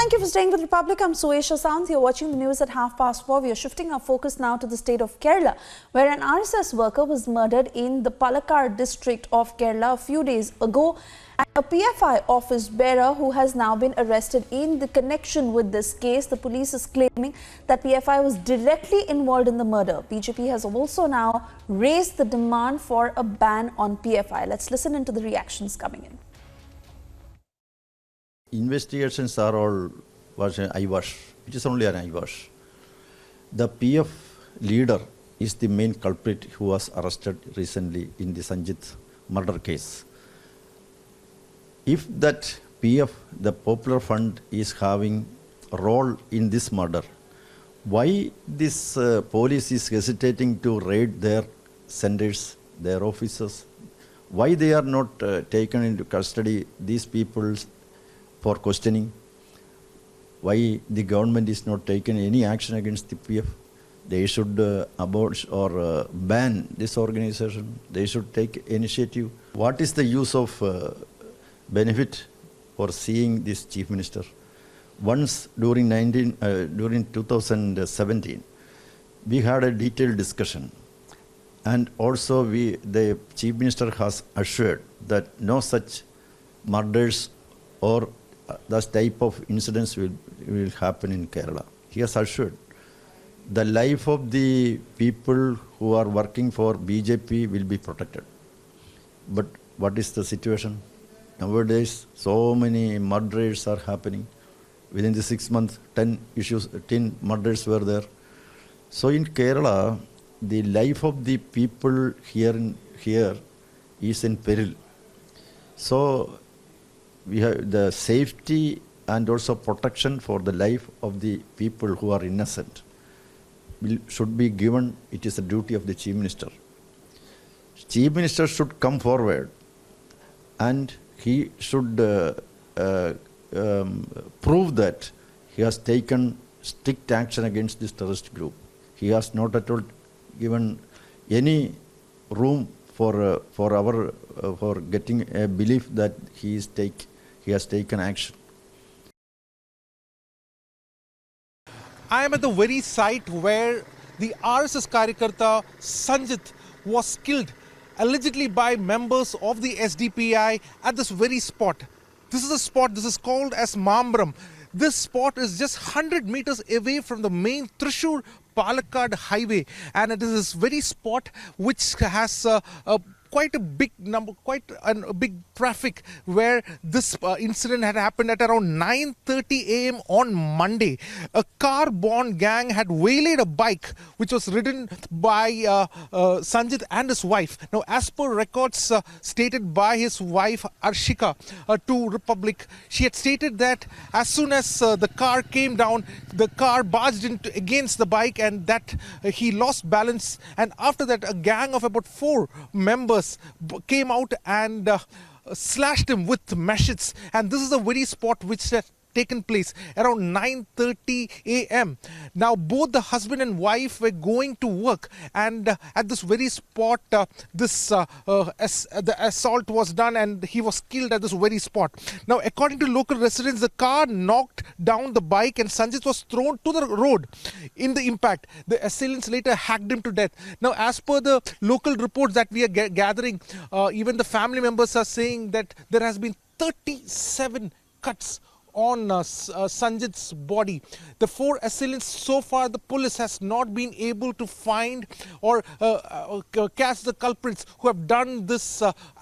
Thank you for staying with Republic. I'm Suesha Sounds. You're watching the news at 4:30. We are shifting our focus now to the state of Kerala, where an RSS worker was murdered in the Palakkad district of Kerala a few days ago. And a PFI office bearer who has now been arrested in the connection with this case. The police is claiming that PFI was directly involved in the murder. BJP has also now raised the demand for a ban on PFI. Let's listen into the reactions coming in. Investigations are all was an eyewash. It is only an eyewash. The PF leader is the main culprit who was arrested recently in the Sanjit murder case. If that PF, the Popular Fund, is having a role in this murder, why this police is hesitating to raid their centers, their offices? Why they are not taken into custody, these people, for questioning? Why the government is not taking any action against the PF? They should abolish or ban this organization. They should take initiative. What is the use of benefit for seeing this chief minister? Once during 2017, we had a detailed discussion, and also the chief minister has assured that no such murders or that type of incidents will happen in Kerala. He has assured the life of the people who are working for BJP will be protected. But what is the situation? Nowadays, so many murders are happening. Within the 6 months, 10 murders were there. So in Kerala, the life of the people here is in peril. So we have the safety and also protection for the life of the people who are innocent should be given. It is the duty of the chief minister. Chief minister should come forward and he should prove that he has taken strict action against this terrorist group. He has not at all given any room for getting a belief that he has taken action. I am at the very site where the RSS Karyakarta Sanjit was killed allegedly by members of the SDPI at this very spot. This is a spot, this is called as Mambram. This spot is just 100 meters away from the main Thrissur Palakkad highway, and it is this very spot which has quite a big traffic, where this incident had happened at around 9:30 a.m. on Monday. A car-borne gang had waylaid a bike which was ridden by Sanjit and his wife. Now, as per records stated by his wife Arshika to Republic, she had stated that as soon as the car came down, the car barged against the bike, and that he lost balance, and after that a gang of about 4 members came out and slashed him with machetes. And this is the very spot which had taken place around 9:30 a.m. Now, both the husband and wife were going to work, and at this very spot the assault was done, and he was killed at this very spot. Now, according to local residents, the car knocked down the bike and Sanjit was thrown to the road. In the impact, the assailants later hacked him to death. Now, as per the local reports that we are gathering, even the family members are saying that there has been 37 cuts on Sanjit's body. The 4 assailants, so far the police has not been able to find or catch the culprits who have done this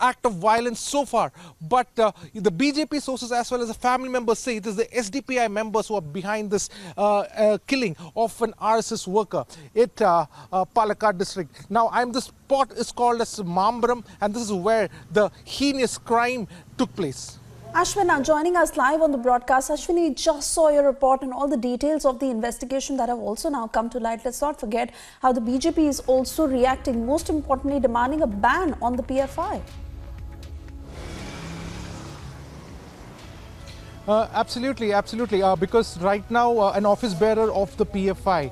act of violence so far. But the BJP sources as well as the family members say it is the SDPI members who are behind this killing of an RSS worker at Palakkad district. Now, the spot is called as Mambram, and this is where the heinous crime took place. Ashwin now joining us live on the broadcast. Ashwin, just saw your report and all the details of the investigation that have also now come to light. Let's not forget how the BJP is also reacting, most importantly demanding a ban on the PFI. Absolutely, absolutely. Because right now, an office bearer of the PFI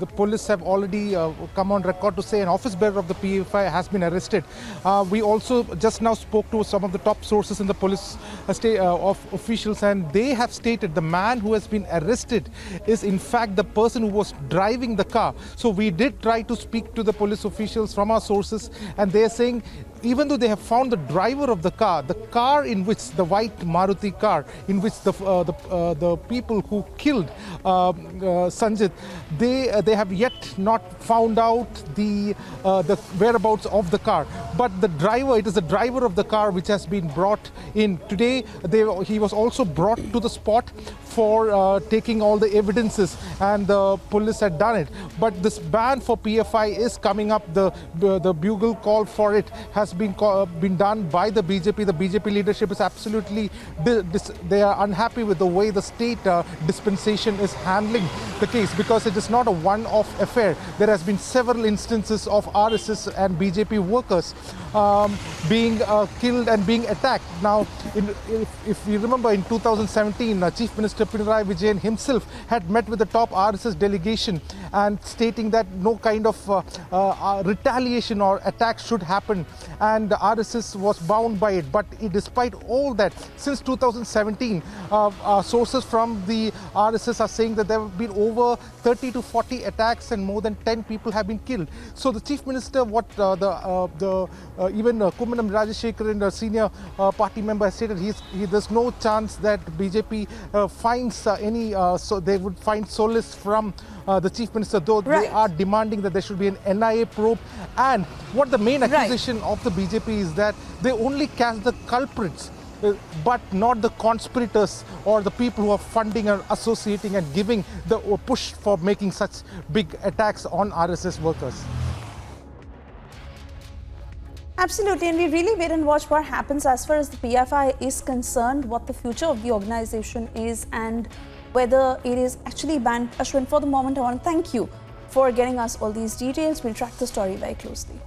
the police have already come on record to say an office bearer of the PFI has been arrested. We also just now spoke to some of the top sources in the police of officials, and they have stated the man who has been arrested is in fact the person who was driving the car. So we did try to speak to the police officials from our sources, and they are saying even though they have found the driver of the car in which the white Maruti car in which the people who killed Sanjit, they have yet not found out the whereabouts of the car. But the driver, it is the driver of the car which has been brought in today. He was also brought to the spot for taking all the evidences, and the police had done it. But this ban for PFI is coming up. The bugle call for it has been done by the BJP. The BJP leadership is absolutely they are unhappy with the way the state dispensation is handling the case, because it is not a one-off affair. There has been several instances of RSS and BJP workers being killed and being attacked. Now, if you remember, in 2017, Chief Minister Pinarayi Vijayan himself had met with the top RSS delegation and stating that no kind of retaliation or attack should happen, and the RSS was bound by it. But despite all that, since 2017, sources from the RSS are saying that there have been over 30 to 40 attacks and more than 10 people have been killed. So the Chief Minister, even Kumanam Rajashekharan, the senior party member, has stated there's no chance that BJP finds so they would find solace from the Chief Minister, though they are demanding that there should be an NIA probe. And what the main accusation of the BJP is that they only catch the culprits, but not the conspirators or the people who are funding and associating and giving the push for making such big attacks on RSS workers. Absolutely, and we really wait and watch what happens as far as the PFI is concerned, what the future of the organization is, and whether it is actually banned. Ashwin, for the moment, I want to thank you for getting us all these details. We'll track the story very closely.